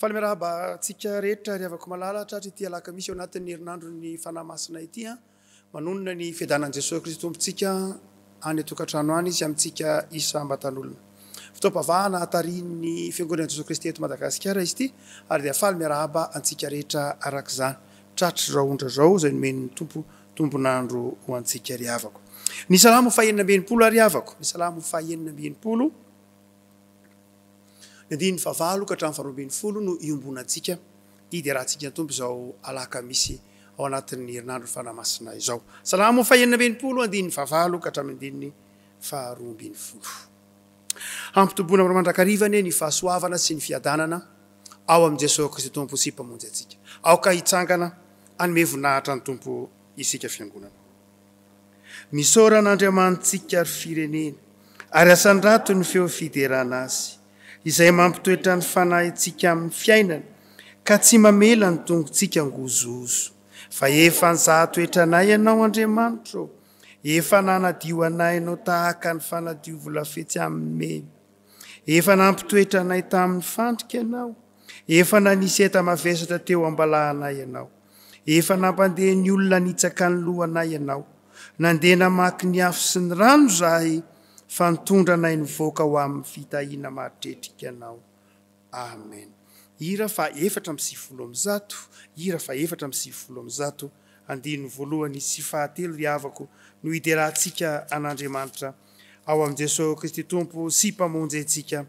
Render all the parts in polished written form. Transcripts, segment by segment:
Faly miarahaba tsika rehetra riavako malala tratra ity alaka misy ao anatin'ny herinandro ny fanahy masina ity manonona ny fiadanan'i Jesosy Kristy tompontsika any atokantrano any izy amintsika isam-batan'olona. Fotoam-pavahana hatarian'ny fiangonan'i Jesosy Kristy eto Madagasikara izy ity ary dia faly miarahaba antsika rehetra arak'izany. Tratra zao ondra zao izay nomen'ny tompon'andro ho antsika riavako. Ny salamo fahaenina amby enimpolo ariavako. Ny salamo fahaenina amby enimpolo ny favalo ka hatramin'ny faharoa amby enimpolo no iombonantsika. Io dia raha antsika ny tompo izao alaka misy ao anatin'ny herinandro fanahy masina izao. Salamo fahaenina amby enimpolo andininy favalo ka hatramin'ny andininy faharoa amby enimpolo. Hampitoboana amin'ny mandrakarivany ny fahasoavana sy ny fiadanana ao amin'i Jesosy Kristy tompo sy mpamonjy antsika. Aoka hitsangana hanome voninahitra ny tompo isika fiangonana. Misoran'Andriamantsika ary firenena ary asan-drato ny feo fiderana azy izay mampitoetra ny fanahintsika amin'ny fiainana ka tsy mamela ny tongontsika ngozozo. Fa efa nizahatoetra anay ianao Andriamanitra, efa nanadio anay ianao tahaka ny fanadio volafetsy amin'ny memy. Efa nampitoetra anay tamin'ny fandrika ianao, efa nanisy enta-mavesatra teo ambalahanay ianao, efa nampandeha ny olona nitsaka ny lohanay ianao, nandeha namaky ny afo sy ny rano zahay, fa nitondra anay nivoaka ho amin'ny fitahiana maharitrerika ianao. Amen. Hira fa efatra amby sivifolo amby zato, hira fa efatra amby sivifolo amby zato, andininy voalohany sy fahatelo riavako no iderahantsika an'Andriamanitra ao amin'i Jesosy Kristy tompo sy mpamonjy antsika.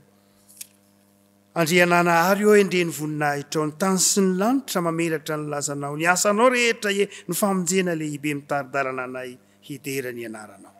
Andrianana ary eo endreny voninahitra ao ny tany sy ny lanitra mamelatra ny lazanao, ny asanao rehetra ny famonjena lehibe mitaridarana anay hidera ny anaranao.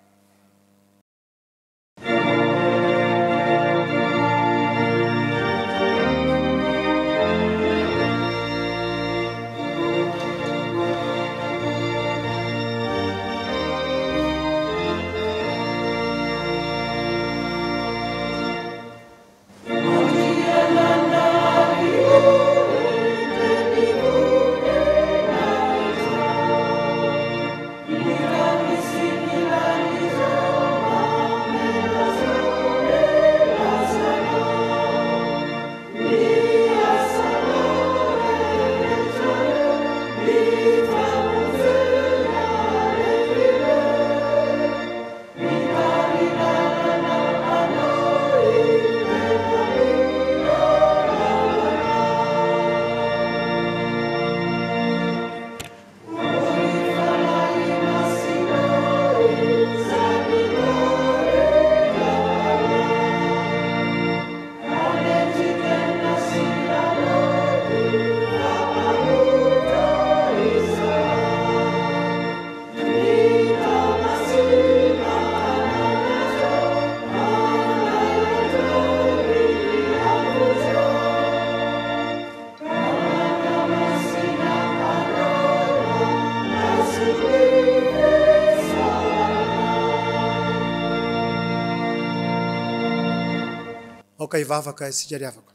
Ka hivavaka isika riavaka.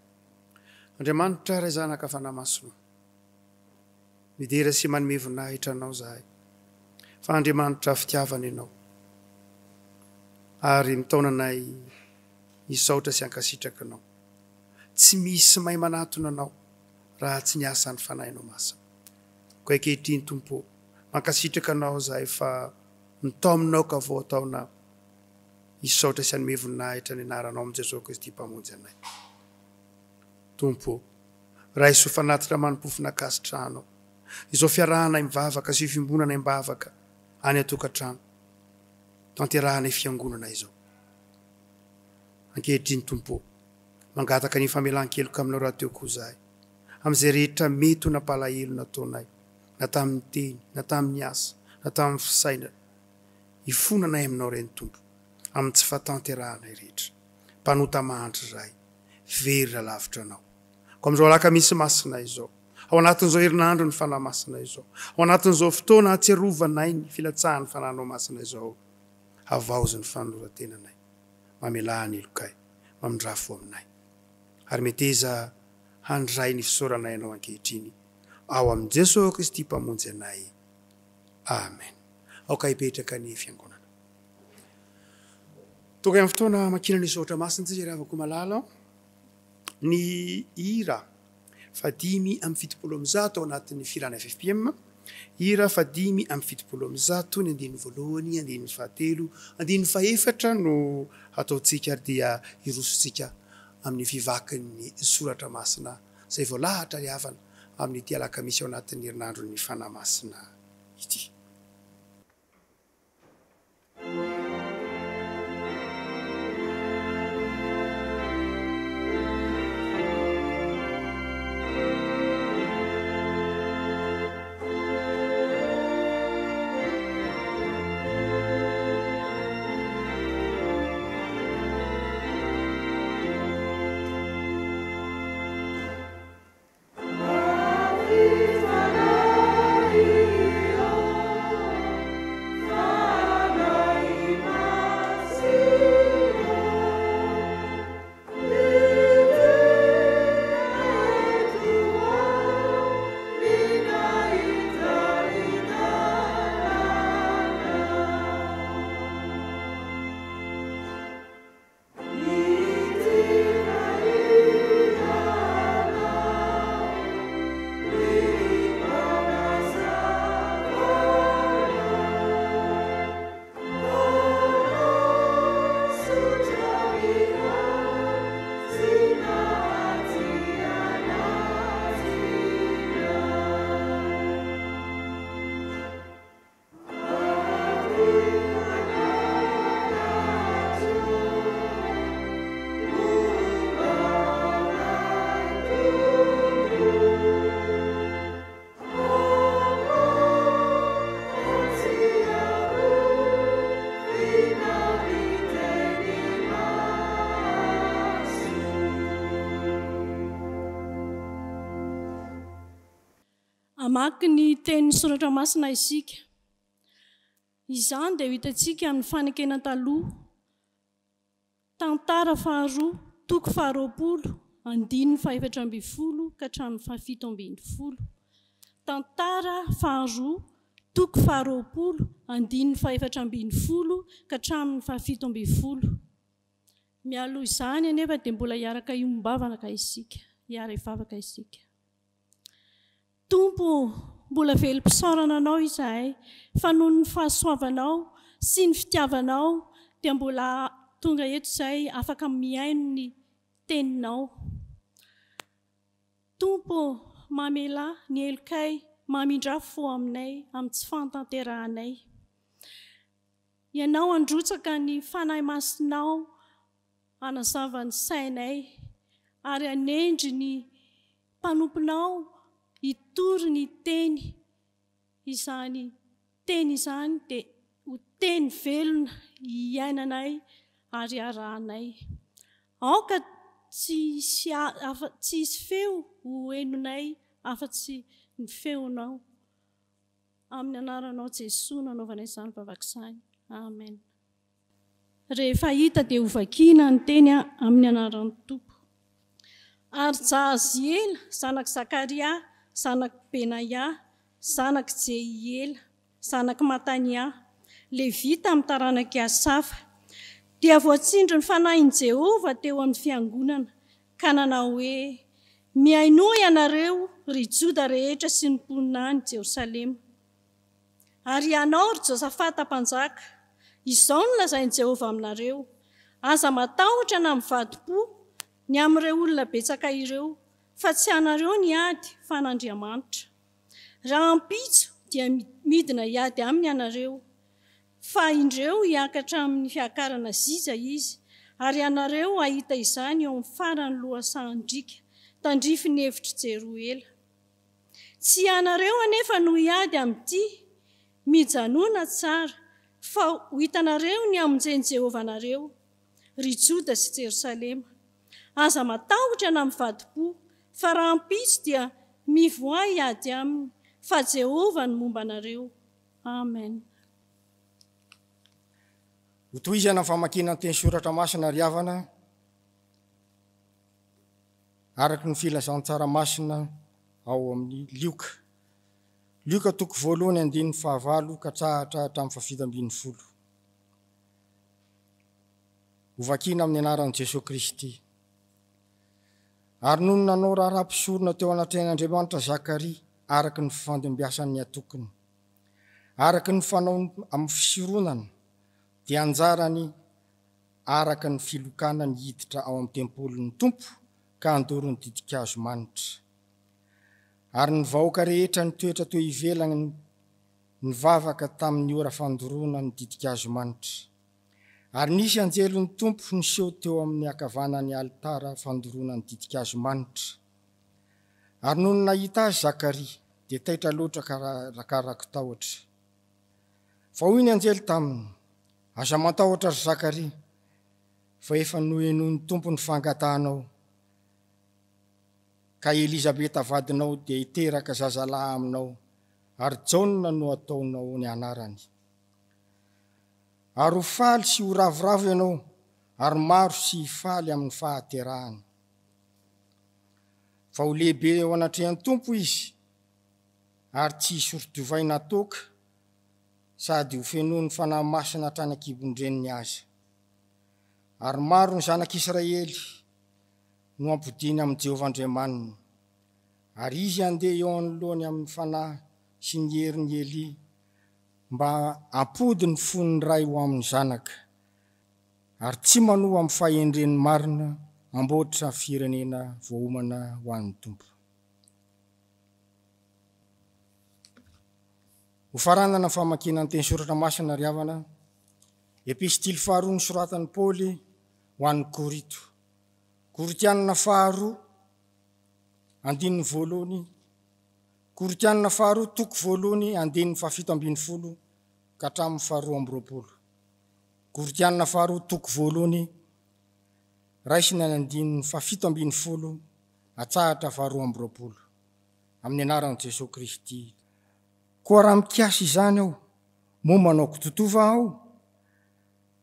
Andriamanitra ray zanaka fanahy masina, midera sy manome voninahitra anao zahay. Fa Andriamanitra fitiavana ianao ary mitaona anay hisaotra sy hankasitraka anao. Tsy misy mahay manatona anao raha tsy ny asan'ny fanahinao masina. Koa ankehitriny tompo, mankasitraka anao zahay fa mitao aminao ka vao ataona hisaotra sy hanome voninahitra ny anaranao amin'i Jesosy Kristy mpamonjy anay. Tompo, raha iso fanatitra manompofona akasitrano, izao fiarahanay mivavaka sy fimbonanay mivavaka any atokantrano, tanterahanay fiangonana izao. Ankehitriny tompo, mangataka ny famelan-keloka aminao raha teo koa zahay, amin'izay rehetra mety ho nampalahelo nataonay, na tamin'ny teny, na tamin'ny asa, na tamin'ny fisainana, hifonanay aminao reny tompo, amin'ny tsy fahatanterahanay rehetra. Mpanota mahantra zahay, very lavitra anao. Ko amin'izao alaka misy masina izao, ao anatin'izao herinandro ny fanahy masina izao, ao anatin'izao fotoana hatsiarovanay ny filatsahan'ny fanahinao masina izao, havaozy ny fanoloran-tenanay, mamelahany elokay, mamindrafo aminay. Ary meteza handray ny fisaoranay ianao ankehitriny, ao amin'i Jesosy Kristy mpamonjy anay. Amen. Aoka hipetraka ny fiangonana. Tonga amin'ny fotoana mankina ny saotra masina tsy riavako malala ny hira 5 amby 70 ao anatin'ny firana FFPM, hira 5 amby 70 ny 1, 1, 1, no ataontsika ary dia irosontsika amin'ny fivakin'ny soratra masina zay voalahatra ry havana amin'ny ity alakamisy ao anatin'ny herinandron'ny fanahy masina ity. Amaky ny teny soratra masina isika. Izany dia hitantsika amin'ny fanekena taloha. Tantara faharoa, toko faharoapolo, 2:4 ka hatramin'ny 7:20. Tantara faharoa, toko faharoapolo, 2:4 ka hatramin'ny 7:20. Mialoha izany anefa dia mbola hiaraka iombavana ka isika, hiara ivavaka isika. Tompo, mbola velom-pisaorana anao izahay, fa noho ny fahasoavanao sy ny fitiavanao dia mbola tonga eto izay afaka miaino ny teninao. Tompo, mamela ny elokay, mamindra fo aminay amin'ny tsy fantanterahanay. Ianao androtsaka ny fanahy masinao anazava ny sainay ary anendry ny mpanomponao hitory ny teny izany dia ho teny velona iainanay ary arahanay. Aoka tsy hisy feo ho henonay afa-tsy ny feonao. Amin'ny anaranao Jesosy nanaovana izany vavaka izany. Amen. Rehefa hita dia ho vakiana ny teny amin'ny anaran'ny Tompo. Ary Jahaziela, zanak' Zakaria, zanak' Benaia, zanak' Jehiela, zanak' Matania, Levita amin'ny taranaki Asafa, dia voatsindry ny fanahin' Jehova teo amin'ny fiangonana, ka nanao hoe: miainoa ianareo ry Joda rehetra sy ny mponina any Jerosalema. Ary ianao ry Josafata mpanjaka, izao no lazain'i Jehova aminareo: aza matahotra na mivadi-po ny amin'ireo olona betsaka ireo, fa tsy anareo ny ady fa n'Andriamanitra. Raha ampitso dia midina hiady aminy ianareo, fa indreo hiakatra amin'ny fiakarana ziza izy, ary ianareo ahita izany eo amin'ny farany lohasahandrika tandrify ny hevitry Jeroela. Tsy ianareo anefa no hiady amin'ity, mijanona tsara, fa ho hitanareo ny amonjeny Jehova anareo, ry Joda sy Jerosalema. Aza matahotra na mivadi-po, fa raha ampitso dia mivoay hiady aminy, fa Jehova ny momba anareo. Amen. Ho tohizana ny famakiana ny teny soratra masina ry havana, araky ny filazantsara masina ao amin'ny Lioka. Lioka toko 1:9 ka hatrahatra hatramin'ny 7:20. Ho vakiana amin'ny anaran'i Jesosy Kristy. Ary noho nanao raharaham-pisorona teo anatreh'Andriamanitra Zakaria araky ny fifandimbiasan'ny atokony. Araky ny fanao amin'ny fisoronana dia anjarany araky ny filokana ny hiditra ao amin'ny tempolin'ny Tompo ka andoro ny didikazo manitra. Ary ny vahoaka rehetra ny toetra toy ivelany ny vavaka tamin'ny ora fandoroana ny didikazo manitra. Ary nisy anjelon'ny Tompo niseho teo amin'ny akavanany alitara fandoroana ny didikazo manitra. Ary noho nahita azy Zakaria dia taitra loatra karakaraka tahotra. Fa hoy ny anjely taminy, aza matahotra ry Zakaria, fa efa nohenon'ny Tompo ny fangatahanao, ka Elizabeta vadinao dia hiteraka zazalahy aminao, ary Jaona no ataonao ny anarany. Ary ho faly sy ho ravoravo ianao, ary maro sy faly amin'ny fahaterahany. Fa ho lehibe eo anatrehan'ny Tompo izy, ary tsy hisoro-diovaina toka, sady ho fenoan'ny fanahy masina hatrany an-kibon-dreniny aza. Ary maro ny zanak'Israely no ampodiny amin'ny Jehovah-Andriamanina, ary izy andeha eo anoloany amin'ny fanahy sy ny herin'ny Eli mba ampody ny fon'ny ray ho amin'ny zanaka, ary tsy manoha amin'ny fahendren'ny marina amboatra firenena voahomana ho an'ny Tompo. Ho faranana famakinan'ny teny soratra masina ry havana, epistily faharoa nosoratan'ny Paoly ho an'ny Korito. Koritianina faharoa, andininy voalohany, Koritianina faharoa, toko voalohany, andininy 7:20 ka hatramin'ny 2:20. Koritianina faharoa, toko voalohany, raisiny andininy 7:20 hatsahatra 2:20. Amin'ny anaran'i Jesosy Kristy. Koa raha mikasy izany aho, moa manao kototova aho,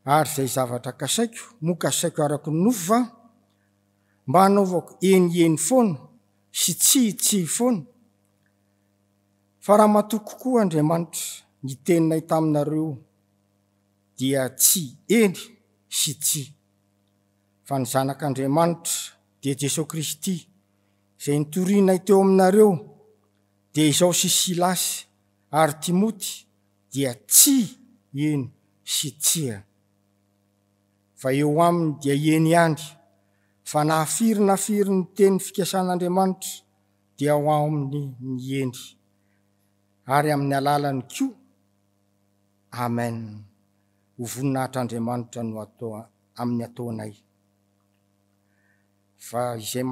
ary izay zavatra kasaiko, moa kasaiko araky ny nofo va, mba hanaovako eny foana sy tsy foana. Fa raha matoky kokoa Andriamanitra ny teninay taminareo dia tsy eny sy tsy. Fa ny zanak'Andriamanitra dia Jesosy Kristy izay nitorianay teo aminareo dia izao sy Silasy ary Timoty dia tsy eny sy tsia. Fa eo aminy dia eny ihany, fa nafiry ny teny fikasan'Andriamanitra dia ao aminy ny eny, ary amin'ny alalany koa. Amen. Ho voninahitr'Andriamanitra no atao amin'ny ataonay. Fa izay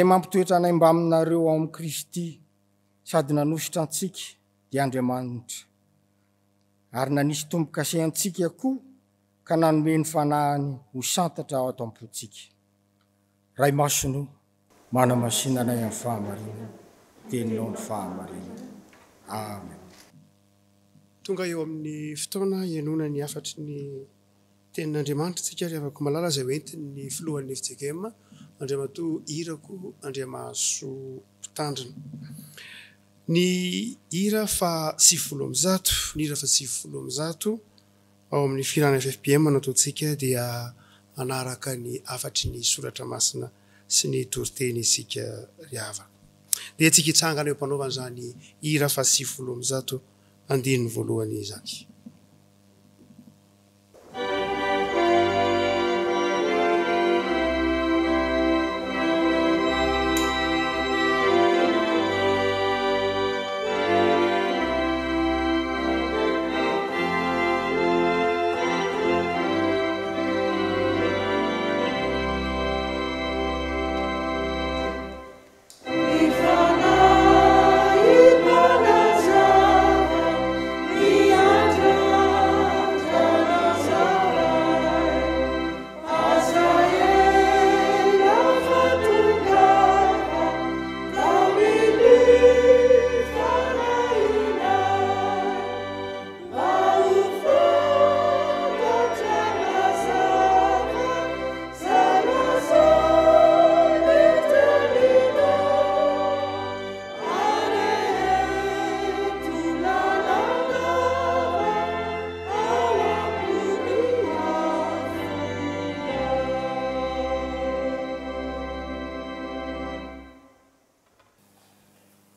mampitoetra anay mba aminareo ao amin'ny Kristy sady nanositra antsika dia Andriamanitra, ary nanisy tombo-kase antsika koa ka nanome ny fanahany ho santatra ao ato-am-pontsika. Ray Masino, manamasinana anay amin'ny fahamarina, teninao ny fahamarina. Amen. Tonga eo amin'ny fotoana ianona ny afatry ny tenin'Andriamanitra tsika ry afaka malala izay hoentiny ny filohan'ny FJKM, Andriamatoa Irako Andriamaso mpitandrina. Ny hira fa 900, ny hira fa 900 ao amin'ny firan'ny FFPM nataontsika dia anaraka ny afatry ny soratra masina sy ny toriteny isika ry havana. Dia tsika hitsangana eo mpanaovana izany hira fa 900 andininy voalohany izany. Ifana, ifana, zava,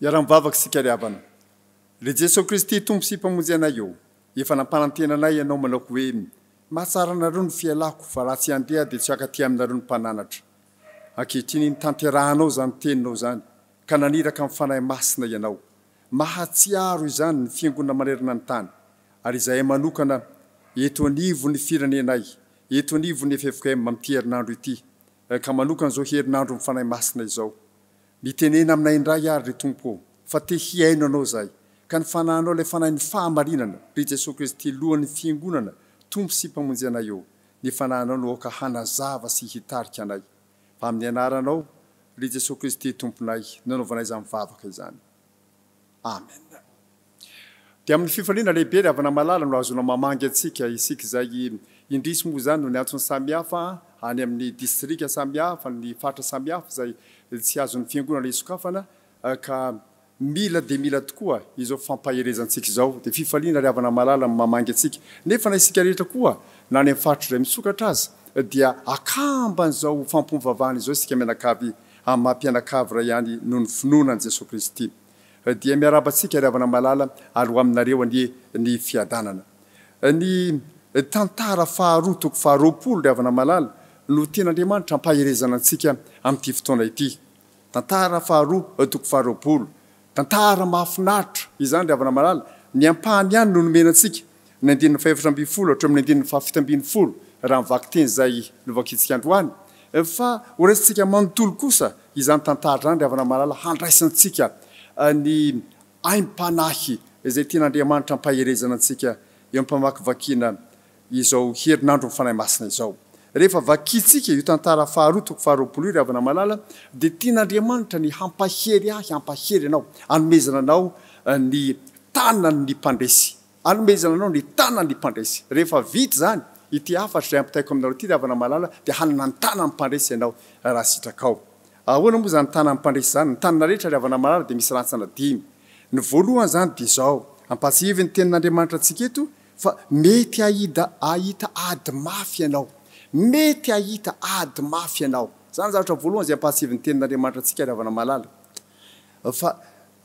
Iaram-bavaka sika ry havana. Le Jesosy Kristy tompo sy mpamonjy anay eo. Efa nampanantenanay ianao manao hoe mahatsara anareo ny fialako fa raha tsy andeha dia tsy akaty aminareo ny mpananatra. Ankehitriny tanterahanao zany teninao zany ka naniraka amin'ny fanahy masina ianao. Mahatsiaro izany ny fiangonana manerana ny tany. Ary izahay manokana eto anivo ny firenenay, eto anivo ny FFKM amin'ity herinandro ity. Ka manokana zao herinandro amin'ny fanahy masina izao. Mitenena aminay indray ary ry Tompo, fa te hiaino anao zay. Ka ny fanahinao ilay fanahy ny fahamarinana, ry Jesosy Kristy lohan'ny fiangonana, tompo sy mpamonjy anay eo. Ny fanahinao no ka hanazava sy hitarika anay. Fa amin'ny anaranao, ry Jesosy Kristy tomponay, nanaovanay izany mivavaka izany. Amen. Dia amin'ny fifaliana lehibe ry havana malala no azona mamangy antsika isika izay indrisy moa zany no ny antsony samihafa any amin'ny distrika samihafa, ny fatra samihafa izay tsy azon'ny fiangonana le sokafana ka mila dia mila tokoa izao fampaherezantsika izao. Dia fifaliana ry havana malala mamangy antsika. Nefa na isika rehetra koa na any amin'ny fatra izay misokatra azy dia akamban'izao fampompivavahana izao isika mianakavy amin'ny mampianakavy ray ihany noho ny finoanan'i Jesosy Kristy. Dia miarabantsika ry havana malala ary ho aminareo ny fiadanana. Ny tantara faharoa toko faharoapolo ry havana malala no tian'Andriamanitra hampaherezana antsika amin'ity fotoana ity. Tantara faharoa toko faharoapolo. Tantara mahafinaritra izany ry havana malala. Ny ampahany ihany no nomena antsika ny 14 hatramin'ny 17 raha mivaky teny izay novakitsika androany. Fa horesintsika manontolo kosa izany tantara izany ry havana malala handraisantsika ny aim-panahy izay tian'Andriamanitra hampaherezana antsika eo ampamakivakiana izao herinandro ny fanahy masina izao. Rehefa vakitsika io tantara faharoa toko faharoapolo ry havana malala dia tian'Andriamanitra ny hampahery anao, hanomezana anao ny tanan'ny mpandresy. Hanomezana anao ny tanan'ny mpandresy. Rehefa vita zany ity afatra izay ampitaiko aminareo ity ry havana malala dia hanana ny tanan'ny mpandresy ianao raha sitrakao. Ahoana moa zany tanan'ny mpandresy zany? Ny tanana rehetra ry havana malala dia misy rantsana 5. Ny voalohany zany dia izao, ampatsievy ny tenin'Andriamanitra antsika eto fa mety ahita ady mafy ianao. Mety ahita ady mafy ianao. Zany zavatra voalohany izay ampatsievy ny tenin'Andriamanitra antsika ry havana malala. Fa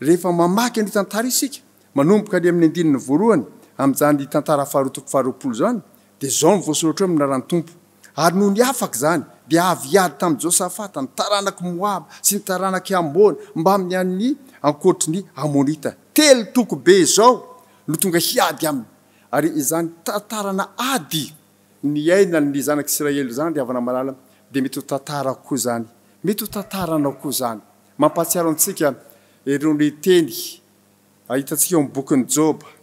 rehefa mamaky ny tantara isika manomboka any amin'ny 9 voalohany amin'izany tantara faharoa toko faharoapolo zany dia izao ny voasoratra eo amin'ny anaran'ny Tompo. Ary noho ny afaka zany dia avy hiady tamin'i Josafata ny taranaky Moaba sy ny taranaky Amona mba amin'ny an'ny ankoatry ny Amonita. 3 toko be izao no tonga hiady aminy. Ary izany tantarana ady ny ainany zanak'Israely zany ry havana malala dia mety ho tantara koa zany. Mety ho tantaranao koa zany. Mampatsiaro antsika irony teny ahitantsika eo amin'ny bokin'ny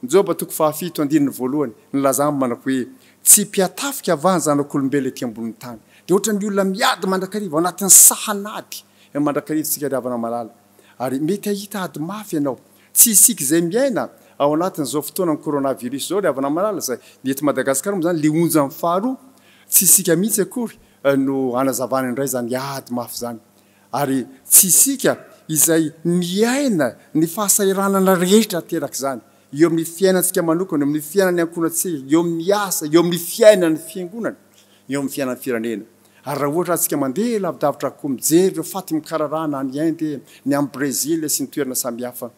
Joba toko fahafito 1 nilazany manako hoe tsy mpiatafika avany zanak'olombelona ety ambonin'ny tany. Dia ohatra ny olona miady mandrakariva ao anatin'ny sahanady mandrakariva tsika ry havana malala. Ary mety ahita ady mafy ianao. Tsy isika izay miaina ao anatin'izao fotoana ny coronavirus zao ry havana malala zay eto Madagasikara moa zany le onjany faharoa tsy isika mihitsy akory no anazavana indray zany ady mafy zany. Ary tsy isika izay miaina ny fahasahiranana rehetra teraka zany eo amin'ny fiainantsika manokana, eo amin'ny fiainan'ny ankohonantsika, eo amin'ny asa, eo amin'ny fiainan'ny fiangonana, eo amin'ny fiainan'ny firenena. Ary raha ohatra antsika mandeha lavidavitra koa mijery ireo faty mikararana any Inde, ny amin'ny Brezila sy ny toerana samihafa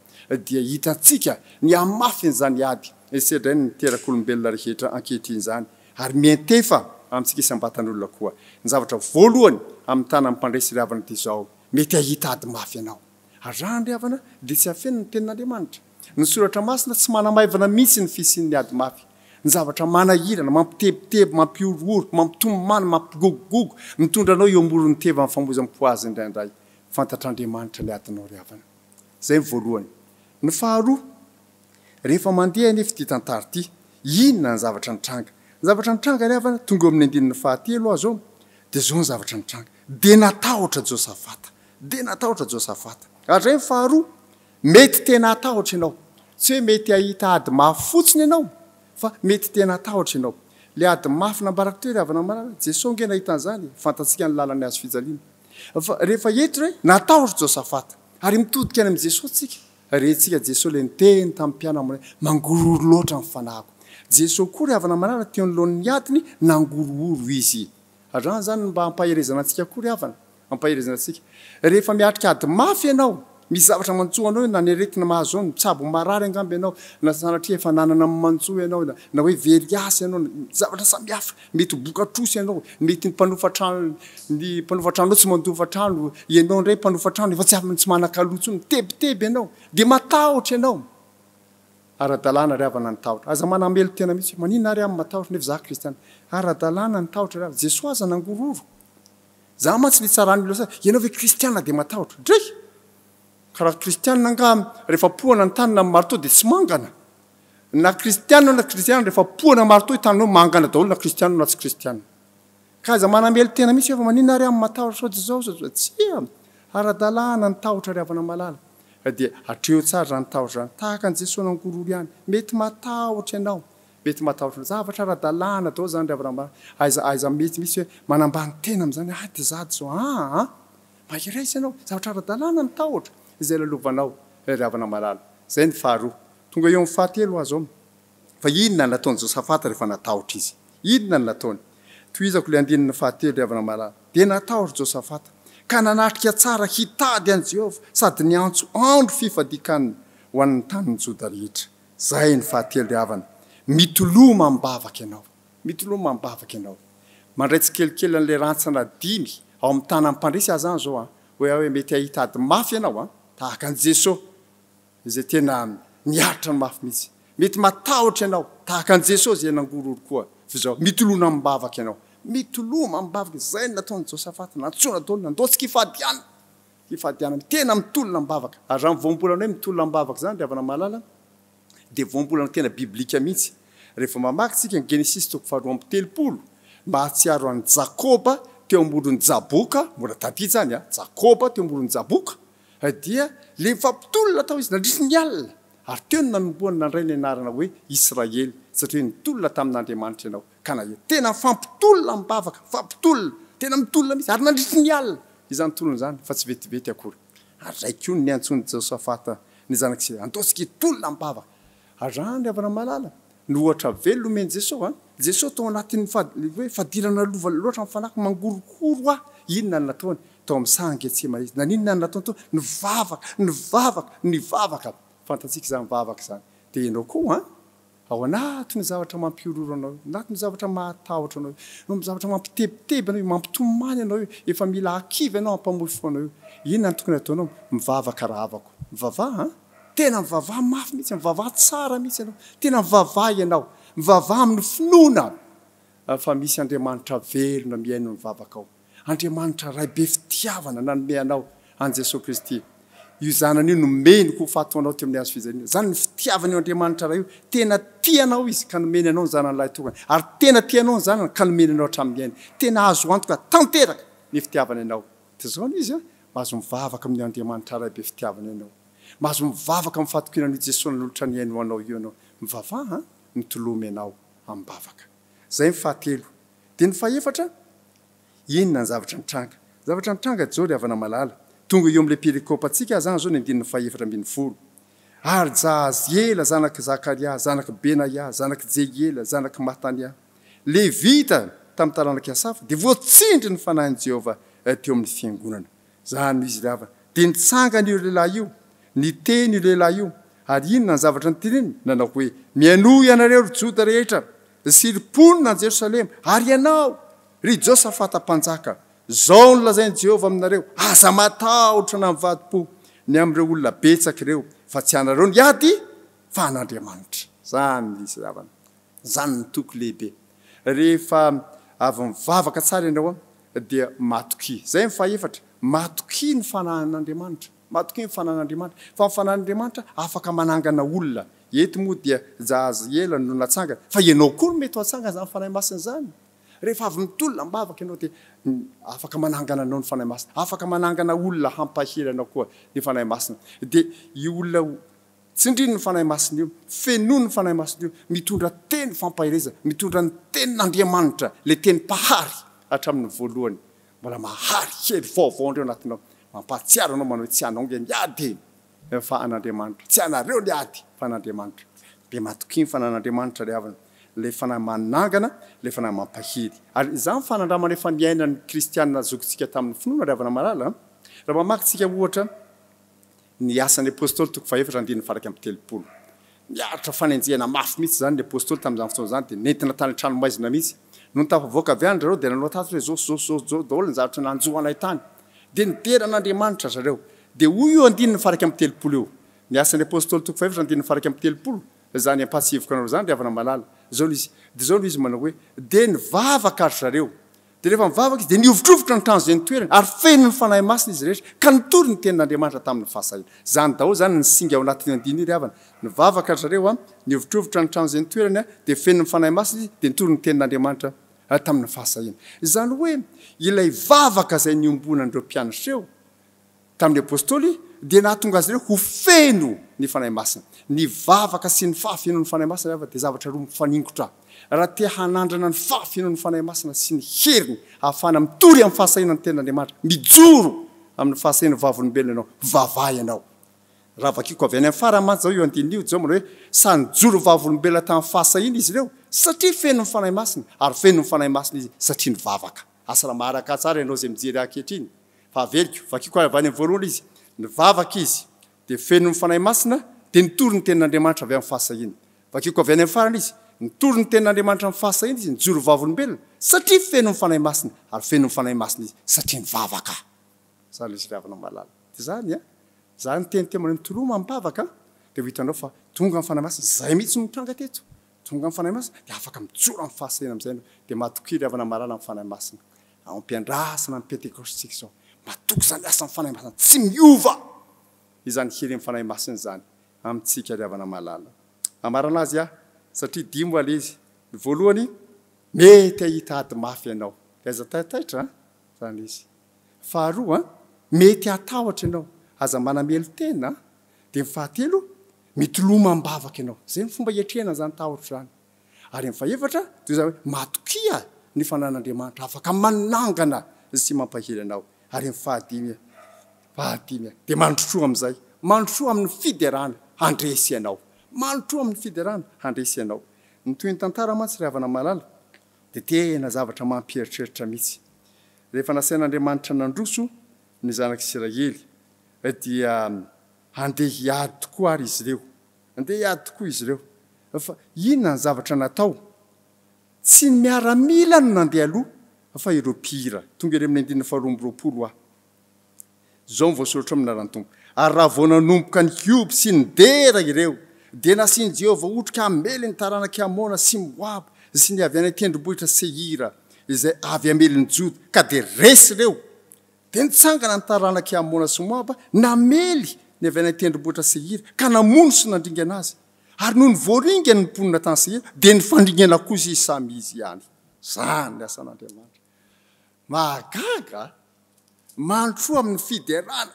dia hitantsika ny amafy n'izany ady. Esedray ny terak'olombelona rehetra ankehitriny zany. Ary mientefa amintsika isam-batan'olona koa. Ny zavatra voalohany amin'ny tanan'ny mpandresy ry havana ity izao, mety ahita ady mafy ianao. Ary raha ry havana dia tsy hafenina ny tenin'Andriamanitra. Ny soratra masina tsy manamaivana mihitsy ny fisian'ny ady mafy. Ny zavatra manahirana, mampitebiteby, mampiorooro, mampitomomany, mampigogogogo, mitondra anao eo amoron'ny teva amin'ny famozam-poazy indraindray. Fantatr'Andriamanitra ny adinao ry havana. Zay ny voalohany. Ny faharoa, rehefa mandeha nefa ity tantara ity, inona ny zavatra nitranga? Ny zavatra nitranga ry havana tonga amin'ny 9 fahatelo aho zao, dia zao ny zavatra nitranga. Dia natahotra Josafata. Dia natahotra Josafata. Ary zay ny faharoa, mety tena atahotra ianao. Tsy hoe mety ahita ady mafy fotsiny ianao, fa mety tena atahotra ianao. Le ady mafy nambaraka teo ry havana malala, Jesosy nge nahita an'izany, fantatsika ny lalany azo fijaliana. Fa rehefa eto hoe natahotra Josafata, ary mitodika any amin'ny Jesosy tsika. Rentsika Jesosy le niteny tamin'ny mpianamana mangororo loatra ny fanahiko. Jesosy koa ry havana malala teo anoloan'ny adiny nangororo izy. Ary zany mba hampaherezana antsika koa ry havana, hampaherezana antsika. Rehefa miatrika ady mafy ianao, misy zavatra mantsoa anao na niaretina mahazo ao mitsabo marary angamby ianao na sanatria efa nanana mantsoa ianao na hoe veriasy ianao zavatra samihafa mety bokatrosy ianao mety ny mpanofatrano tsy mandofatrano ianao ndray mpanofatrano efa tsy manakalotsy mitebiteby ianao dia matahotra ianao ara-dalàna ry havana ny tahotra aza manamelo tena mihitsy manina ary amin'ny matahotra nefa za kristiana ara-dalàna ny tahotra ry jesosy aza nangororo za mantsy le tsarany losa ianao hoe kristiana dia matahotra ndray karaha kristiana nga rehefa pohana ny tanina marto dia tsy mangana na kristiana na kristiana rehefa pohana marto tananao mangana daholo na kristiana na tsy kristiana ka aza manamelo tena mihitsy efa manina ary amin'ny matahotra sao zao tsia ara-dalàna ny tahotra ry havana malala dia atreo tsara ny tahotra tahaka ny jesosy nangororo ihany mety matahotra ianao mety matahotra zavatra ara-dalàna dao zany ry havana malala aiza mety misy hoe manambany tena amin'izany dia zady zao mahiraisy ianao zavatra ara-dalàna ny tahotra izay lalovanao ry havana malala zay ny faharoa tonga eo amin'ny fahatelo azy ao fa inona ny nataony Josafata rehefa natahotra izy inona ny nataony toizako le andininy fahatelo ry havana malala dia natahotra Josafata ka nanatrika tsara hitady an' Jehovah sady niantso andro fifadikany ho an'ny tanin'ny Joda rehetra zay ny fahatelo ry havana mitoloma mibavaka ianao mandray tsikelikely an'le rantsana 5 ao amin'ny tanan'ny mpandresy azany zao hoe mety ahitady mafy ianao tahaka an' Jesosy izay tena niaritra ny mafy mihitsy mety matahotra ianao tahaka an' Jesosy zay nangororo koa fa zao mitolona mibavaka ianao mitoloma mibavaka zay ny nataony Josafata nantsona daholo nandotsika hifadiana tena mitolona mibavaka ary raha mivoambolana hoe mitolona mibavaka zany ry havana malala dia voambolana tena biblika mihitsy rehefa mamaky tsika ny Genesis 2:30 mahatsiaro an'i Jakoba teo ambodin'ny Jaboka mbola taty zany Jakoba teo ambodin'ny Jaboka dia le fampitolona tao izy nandrisy ny alina ary teo ny nanomboany nandray ny anarana hoe Israely satria nitolona tamin'Andriamanitra ianao ka na tena fampitolona mibavaka tena mitolona mihitsy ary nandrisy ny alina izany tolona zany fa tsy vetivety akory ary raikio ny antsony Josafata ny zanak'isy andaosika hitolona mibavaka ary rany ry havana malala ny ohatra velomeny Jesosy tao anatin'ny hoe fadirana lova loatra mifanaky mangorokoro inona ny nataony tao amin'ny sangetsemana izy naninona ny nataony tao nivavaka fantatsika zany mivavaka zany dia ianao koa ao anatin'ny zavatra mampiororo anao anatin'ny zavatra mahatahotra anao eo zavatra mampitebiteby anao mampitomany anao eo efa mila akivy anao ampamofo anao eo inona ny tokony ataonao mivavaka raha havako mivavaha tena mivavaha mafy mihitsy mivavaha tsara mihitsy ianao tena mivavaha ianao mivavaha amin'ny finoana fa misy Andriamanitra velona miaino mivavaka ao Andriamanitra ray be fitiavana nanome anao an' Jesosy Kristy io zanany io nomeny ko fato anao teo amin'ny hazo fijaliana zany ny fitiavana io Andriamanitra ray io tena tianao izy ka nomeny anao ny zanany lahy tokana ary tena tianao ny zanany ka nomeny anao hatramin'ny ainy tena azo antoka tanteraka ny fitiavana ianao dia zao izy mahazo mivavaka amin'ny Andriamanitra ray be fitiavana ianao mahazo mivavaka amin'ny fatokinan'io Jesosy nolotra ny aino anao io ianao mivavaha mitolomy ianao amin'ny bavaka zay ny fahatelo dia ny fahaefatra inona ny zavatra mitranga zao ry havana malala tonga eo amin'le perikopa antsika zany zao ny andininy fahaefatra ambin'ny folo ary Jahaziela zanaky Zakaria zanaky Benaya zanaky Jehiela zanaky Matania levita tamin'ny taranaky Asafa dia voatsindry ny fanahin'i Jehovah teo amin'ny fiangonana zany izy ry havana dia nitsangana io lehilahy io niteny io lehilahy io ary inona ny zavatra nyteneny nanao hoe mianohy ianareo ry Joda rehetra sy ry mponina any Jerosalema ary ianao ry Josafata mpanjaka zao nolazain'i Jehovah aminareo aza matahotra na mivadi-po ny amin'ireo olona betsaka ireo fa tsy anareo ny ady fa an'Andriamanitra zany izy zavana zany ny toko lehibe rehefa avy mivavaka tsara ianao dia matoky zay ny fahaefatra matoky ny fanahin'Andriamanitra fa ny fanahin'Andriamanitra afaka manangana olona eto moa dia Jahaziela no natsangana fa ianao koa no mety ho atsangana zany fanahy masina zany rehefa avy mitolona mibavaka ianao dia afaka manangana anao ny fanahy masina afaka manangana olona hampahely anao koa ny fanahy masina dia io olona tsindriny ny fanahy masina io fenono ny fanahy masina io mitondra teny fampahireza mitondra ny tenin'Andriamanitra le teny pahary hatramin'ny voalohany mbola mahary kely vaovao andreo anatinao mampahatsiaro anao manao tsy anao nge niady fa an'Andriamanitra tsy anareo ny ady fa an'Andriamanitra dia matoky ny fanan'Andriamanitra ry havana le fanahy manangana le fanahy mampahiry ary izany fanandramana efa niainan'ny kristianina zokintsika tamin'ny finoana ry havana malala raha mamaky tsika ohatra ny asan'ny apôstôly toko faefatra andiny faraky amin'ny telopolo miaritra fanenjehana mafy mihitsy zany ny apôstôly tamin'izany fotoana zany dia nentina tany tranomaizina mihitsy no nitafavoaka avy any zareo dia nanao tato hoe zosy daholo ny zavatra nanjoanay tany dia nideran'Andriamanitra zareo dia hoy io andininy faraky amin'ny telopolo io ny asan'ny apôstôly toko faefatra andininy faraky amin'ny telopolo zany ampatsivoka anareo zany riavana malala zao izy dia zao izy manao hoe dia nivavaka ary zareo dia rehefa mivavaka izy dia niovitrovotra ny trano zay nitoerany ary feno ny fanahy masina izy rehetra ka nitory ny tenin'Andriamanitra tamin'ny fahasahina zany daholo zany ny singa ao anatin'ny andiny io riavana nivavaka ary zareo a niovitrovotra ny trano zay nitoerany a dia feno ny fanahy masina izy dia nitory ny tenin'Andriamanitra tamin'ny fahasahina izany hoe ilay vavaka zay niombonan'ireo mpianatra eo tamin'ny apôstôly dia nahatonga azy ireo ho feno ny fanahy masina ny vavaka sy ny fahafenon'ny fanahy masina dia zavatra roa mifaningotra raha tia hanandrana ny fahafenon'ny fanahy masina sy ny heriny ahafana mitory amin'ny fahasahina ny tenin'Andriamanitra mijoro amin'ny fahasahina vavolombelona ianao vavay ianao raha vakiko avy any amin'ny faramantsy zao io andinio zao manao hoe sanjoro vavolombelona tamin'ny fahasahina izy ireo satria feno ny fanahy masina ary feno ny fanahy masina izy satria ny vavaka asa raha maharaka tsara ianao zay mijery ankehitriny fa aveliko vakiko avy any amin'ny voalohany izy nivavaka izy dia feno ny fanahy masina dia nitory ny tenin'Andriamanitra avy amin'ny fahasahina vakiko avy any amin'ny farany izy nitory ny tenin'Andriamanitra amin'ny fahasahina izy nijoro vavolombelona satria feno ny fanahy masina ary feno ny fanahy masina izy satria ny vavaka zany izy riavana malala dia zany a zany tenitema mitoloma mibavaka dia ho hitanao fa tonga amin'ny fanahy masina zay mihitsy no mitranga teto tonga amin'ny fanahy masina dia afaka mijoro amin'ny fahasahina amin'izay dia matoky riavana malala amin'ny fanahy masina ao am-piandrasana amin'ny pentekostsika zao matoky zany asa amin'ny fanahy masina tsy miova izany hery amin'ny fanahy masina zany amintsika riavana malala amarana azy a satria dimo ale izy voalohany mety ahita ady mafy ianao aiza taitaitra zany izy faharoa mety hatahotra ianao aza manamelo tena dia ny fahatelo mitoloma mbavaka ianao zay ny fomba hiatrehana zany tahotra zany ary ny faefatra toy zany hoe matokia ny fanan'Andriamanitra afaka manangana sy mampahery anao ary ny fahadimy dia mandrotroa amin'izay mandrotroa amin'ny fiderana handresy ianao mandrotroa amin'ny fiderana handresy ianao ny toy ny tantara mantsy riavana malala dia tena zavatra mampieritreritra mihitsy rehefa nasain'Andriamanitra nandroso ny zanak'Israely dia handeha hiady tokoa ary izy ireo handeha hiady tokoa izy ireo fa inona ny zavatra natao tsy ny miaramila no nandeha aloha fa ireo mpihira tonga ire amin'ny andininy faharoa amby roapolo zao mivoasoratra amin'ny anaran'ny tompo ary raha vao nanomboka ny hioby sy ny dera ireo dia nasiany Jehovah otrika amely ny taranaka Amona sy Moab sy ny avy any tendrombohitra Seira izay avy amely ny Joda ka dia resy ireo dia nitsangana ny taranaka Amona sy Moab namely ny avy any tendrombohitra Seira ka namono sy nandringana azy ary noho ny voaringany ny mponina tany Seira dia nifandringana kosa izy samy izy ihany zany ny asan'Andriamanitra mahagaga mandroa amin'ny fiderana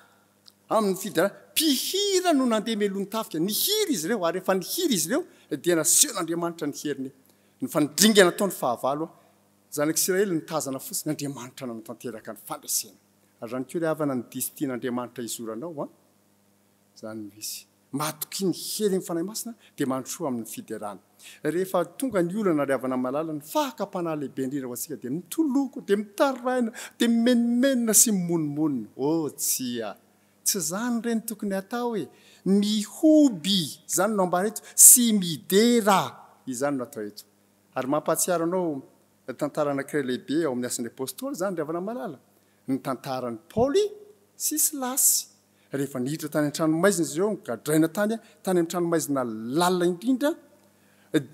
mpihira no nandeha melony tafika nihiry izy ireo ary efa nihiry izy ireo dia nasehon'Andriamanitra ny heriny ny fandringana tao ny fahavalo zanak'Israely nitazana fotsiny Andriamanitra nanotanteraka ny fandresena ary zany koa ry havana ny disitian'Andriamanitra izoranao zany misy matoky ny hery ny fanahy masina dia mandroa amin'ny fiderana rehefa tonga ny olana ry havana malala ny fahakapana lehibe indrindra ho antsika dia mitoloko dia mitaraina dia mimenomenona sy mimononmonina tsy zany reny tokony atao hoe mihoby zany no ambara eto sy midera izany no atao eto ary mampahatsiaro anao tantara anankiray lehibe ao amin'ny asan'ny apôstôly zany ry havana malala ny tantaran'ny Paoly sy Silasy rehefa nihitra tany an-tranomaizina izy ireo gadraina tany amin'ny tranomaizina lalina indrindra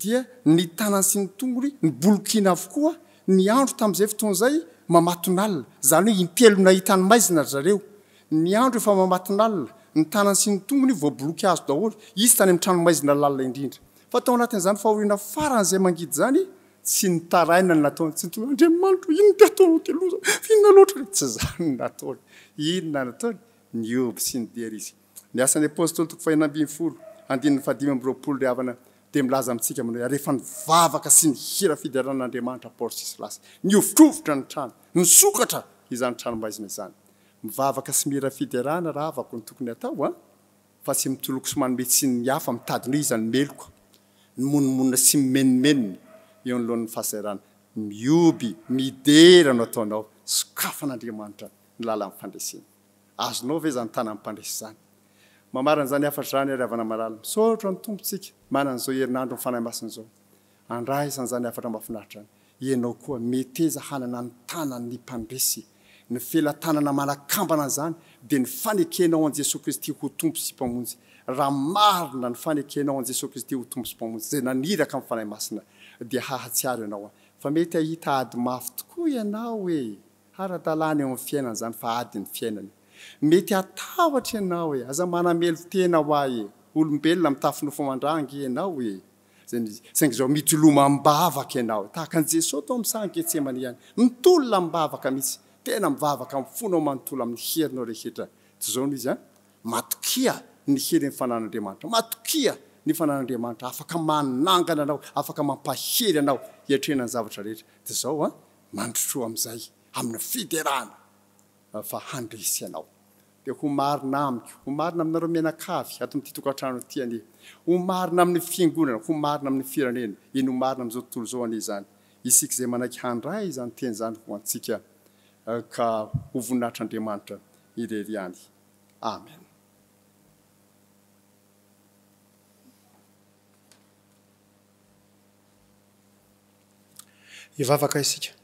dia ny tanany sy ny tongony ny bolokina avokoa ny andro tamin'izay fotoan'izay mamatonalina zany hoe intelo nahitany maizina ry zareo ny andro efa mamatonalina ny tanany sy ny tongony voaboloky azo daholo izy tany amin'ny tranomaizina lalina indrindra fa tao anatin'izany fahoriana faran'izay mangidy zany tsy nitaraina ny nataony tsy nitony Andriamanitra ino ty ataonao teloza inona loatra tsy zany nataony inona nataony nioby sy ny dery izy ny asan'ny apôstôly toko fahinambin'ny folo andininy fahadimy amby roapolo ry havana dia milaza amintsika manao rehefa nivavaka sy ny hira fideranan'Andriamanitra Paoly sy Silasy niovitrovotra ny trano nisokatra izany tranomaizina izany mivavaka sy mira fiderana raha avako ny tokony atao fa tsy mitoloko sy manome tsy ny hafa mitadiny izany meloka ny monomonina sy mimenomenona eo anolohan'ny fahasairana mioby midera no ataonao sokafan'Andriamanitra ny lala amin'ny fandresena azonao ve zany tana amin'ny mpandresy zany mamarana zany afatra zany ary avana marala misaotra ny tompontsika manan'izao herinandro ny fanahy masina zao andraisany zany afatra mahafinaritra any ianao koa meteza hanana ny tanany ny mpandresy ny felatanana manakambana zany dia ny fanekenao an Jesosy Kristy ho tompo sy mpamonjy raha marina ny fanekenao an Jesosy Kristy ho tompo sy mpamonjy zay naniraka amin'ny fanahy masina dia hahatsiaro ianao fa mety ahita ady mafy tokoa ianao hoe ara-dalàna eo amin'ny fiainana zany fa ady ny fiainana mety atahotra ianao hoe aza manamelo tena ho ahy olombelona mitafinofo mandrangy ianao hoe saingy zao mitoloma mbavaka ianao tahaka an Jesosy tao amin'ny sangy Getsemane ihany mitolona mbavaka mihitsy tena mivavaka amin'ny fonao manontolo amin'ny herinao rehetra tsy zao izy matokia ny hery ny fanan'Andriamanitra matokia ny fanan'Andriamanitra afaka manangana anao afaka mampahery anao hiatrenany zavatra rehetra dia zao mandrotroa amin'izay amin'ny fiderana fa handresy ianao dia ho marina amiko ho marina aminareo mianakavy ato amin'ity tokantrano ity anie ho marina amin'ny fiangonana ho marina amin'ny firenena iny ho marina amin'izao tontolo zao anie zany isika izay manaiky handray izany teny zany ho antsika ka ho voninahitr'Andriamanitra irery any amen. Hivavaka isika.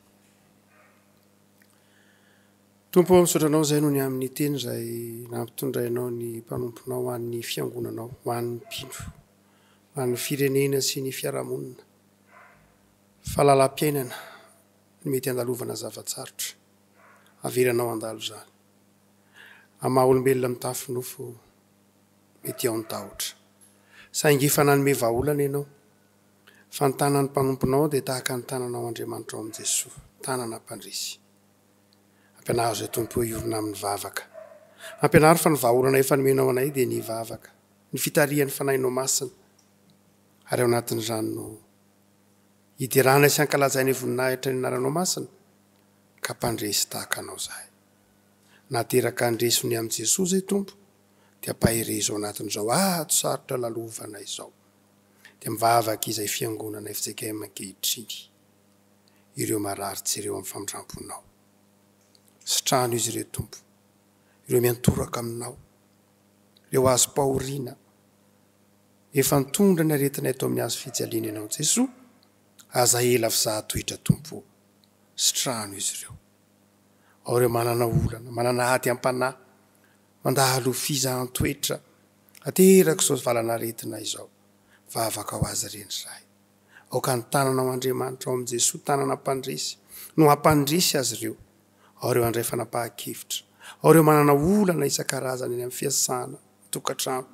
Tompo misotranao zay no ny amin'ny teny zay nampitondrainao ny mpanomponao ho an'ny fiangonanao ho an'ny mpino ho an'ny firenena sy ny fiarahamonina fahalalam-piainana ny mety andalovana zavatsarotra averanao andalo zany amaha olombelona mitafinofo mety ao an-tahotra saingy efa nanome vahaolana ianao fa ny tanan'ny mpanomponao dia tahaka ny tananao Andriamanitra ao amin'i Jesosy tanana mpandresy ampianaro zay tompo iorina amin'ny vavaka ampianaro fa ny vahaolana efa nomenao anay dia ny vavaka ny fitarihan'ny fanahinao masina ary ao anatin'izany no hidirana sy ankalazainy voninahitra ny anaranao masina ka mpandresy tahaka anao zahay nateraka andresony amin'i Jesosy zay tompo dia mpaherezo ao anatin'izao ato sarotra lalovana izao dia mivavaka izay fiangonana fizakay mankehitriny ireo marary tsy ireo amin'ny famindramponao sitrano izy ireo tompo ireo miantoraka aminao ireo azo pahoriana efa nitondra ny aretinay tao amin'ny azo fijaliana ianao Jesosy aza ela fizahatoetra tompo sitrano izy ireo ao ireo manana olana manana ady am-panahy mandalo fizahan-toetra ateraka izao valana aretina izao vavaka ho azy reny zahay aoka ny tananao Andriamanitra ao amin'i Jesosy tanana mpandresy no hampandresy azy ireo ao ireo andray fanapahan-kevitra ao ireo manana olana isan-karazany eny amin'ny fiasana tokantrano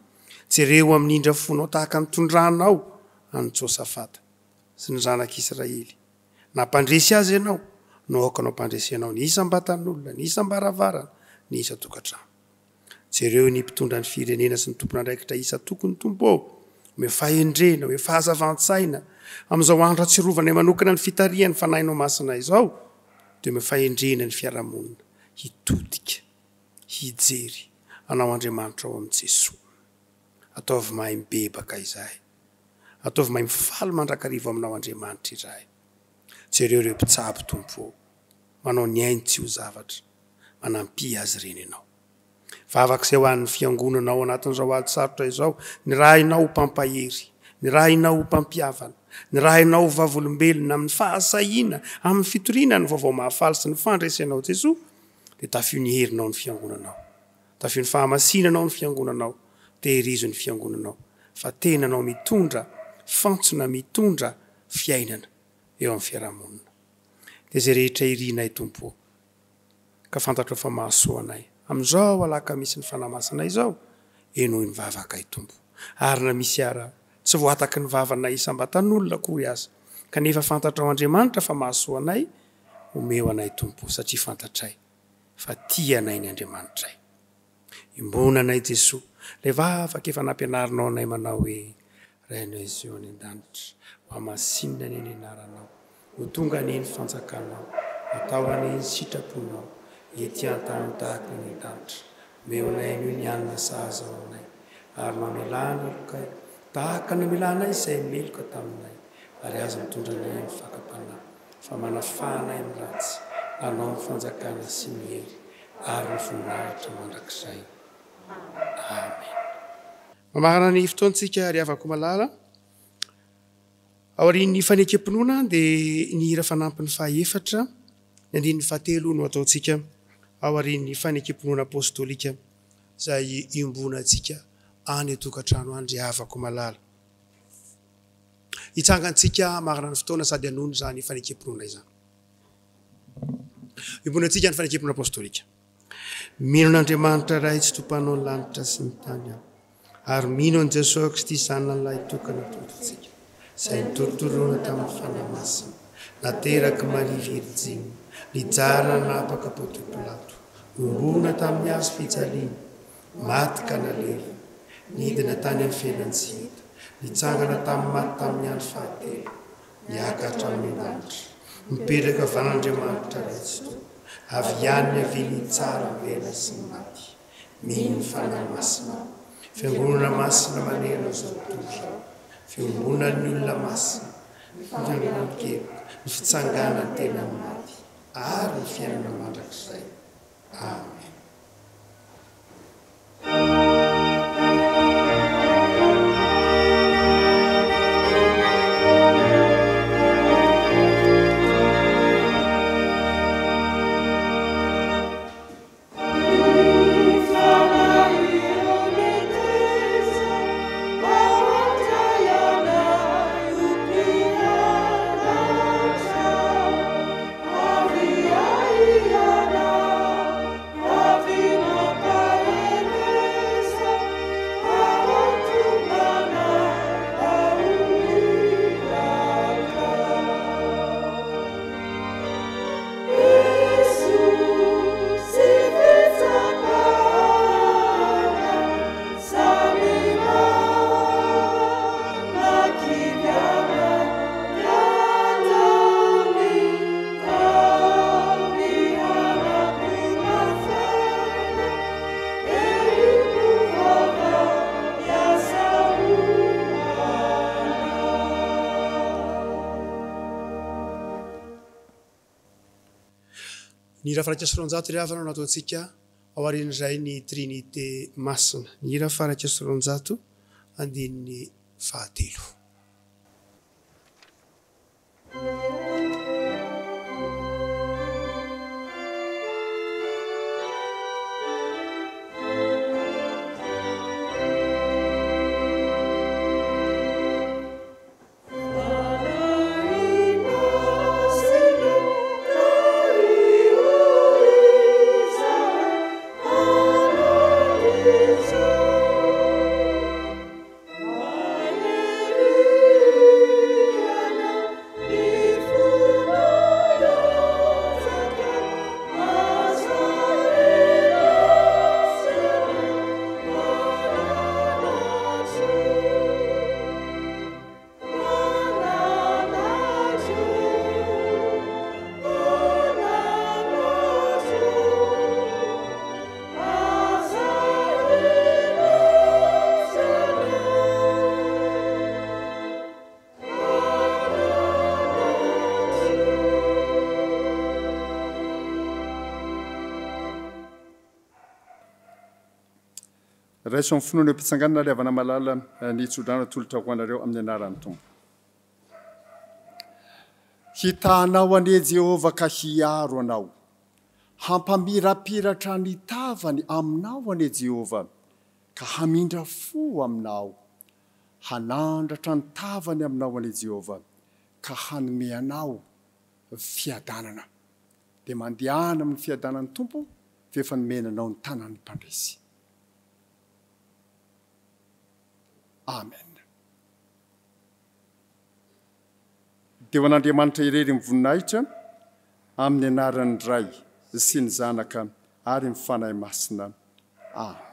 jereo amin'ny indra fonao tahaka ny tondranao any Josafata sy ny zanak'Israely nampandresy azy ianao no aokanao mpandresy ianao ny isam-batan'olona ny isam-baravarana ny isa-tokantrano jereo ny mpitondra ny firenena sy ny tompona andraikitra isa tokony tompo ao me fahendrena hoe fahazavan-tsaina amin'izao andro atsirovana manokana ny fitarihan'ny fanahinao masina izao dia me fahendrena ny fiarahamonina hitodika hijery anao Andriamanitra ao amin'i Jesosy ataovy mahay mibebaka izahay ataovy mahay mifaly mandrakarivo aminao Andriamanitra izahay jereo ireo mpitsabo tompo manao ny ainy tsy ho zavatra manampy azy reny ianao vavaka izay ho an'ny fiangonanao anatin'izao ady sarotra izao ny raha inao ho mpampahery ny raha inao ho mpampiavana ny raha inao ho vavolombelona amin'ny fahasahiana amin'ny fitoriana ny vaovao mahafaly sy ny fandresenao Jesosy dia tafio ny herinao ny fiangonanao tafio ny fahamasinanao ny fiangonanao tehirizo ny fiangonanao fa tenanao mitondra fantsona mitondra fiainana eo amin'ny fiarahamonina dia zay rehetra irinay tompo ka fantatra fa mahasoa anay amin'izao alaka misy ny fanamasina izao enoy ny vavaka tompo ary na misy ara tsy voataky ny vavana isam-batan'olona kory azy kanefa fantatra ao Andriamanitra fa mahasoa anay omeo anay tompo satria fantatray fa tia anay ny Andriamanitray imbona anay Jesosy ilay vavaka efa nampianarinao anay manao hoe rainao izy eo any an-danitra ho amasinina ny eny anaranao ho tonga ny eny fanjakanao atao any eny sitraponao etiantany tahaka ny an-danitra meo anay anio ny anina sahaza ao anay ary mamelana elokay tahaka ny melanay izay meloka taminay ary azo mitondra anay amin'ny fakapanahy fa manafanay amin'ny ratsy anao ny fanjakana sy ny hery ary ny voninahitra mandrakizay amen. mamarana ny fotoantsika ry havako malala aorian'ny fanekempinoana dia ny hira fanampin'ny fahaefatra ny andin'ny fahatelo no ataontsika aorian'ny fanekempinoana apôstôlika izay iombona antsika any atokantrano any ry havako malala hitsangantsika marina ny fotoana sady anono zany fanekempinoana izany iombona antsika ny fanekempinoana apôstôlika mino n'Andriamanitra ray tsy tompanao ny lanitra sy ny tany aho ary mino an' Jesosy Kristy zanan'ilay tokana tontontsika izay nitorotoroana tamin'ny fanahy masina nateraka Maria Virjiny nijarana napaka Pôntio Pilato ombona tamin'ny hazo fijaliana maty ka nalery nidina tany amin'ny fiainantsika nitsangana tamin'ny maty tamin'ny andro fahatelo niakatra amin'ny lanitra mipetraka van'Andriamanitra ray tsy tompo avy ihany ny avily tsara vela sy ny maty mino ny fanahy masina fiangonana masina manerana zao tontolo zao fiombonany olona masina fiangonana-kely ny fitsangana tena ny maty ary ny fiainana mandrakizay amen. Ny hira faraka soronjato ry havana no ataontsika ao aorian'izay ny trinité masina ny hira faraka soronjato andininy fahatelo. raiso amin'ny finoana mpitsanganana ry havana malala ny tsodrana tolotra ho anareo amin'ny anaran'ny tompo hitanao ane Jehovah ka hiaro anao hampamirapiratra ny tavany aminao ane Jehovah ka hamindra fo aminao hanandratra ny tavany aminao ane Jehovah ka hanome anao fiadanana dia mandehana amin'ny fiadanan'ny tompo fa efa nomenanao ny tanan'ny mpandresy. Amen. Dia ho an'Andriamanitra irery mivoninahitra amin'ny anaran'ny Ray sy ny Zanaka ary ny fanahy masina. Amen.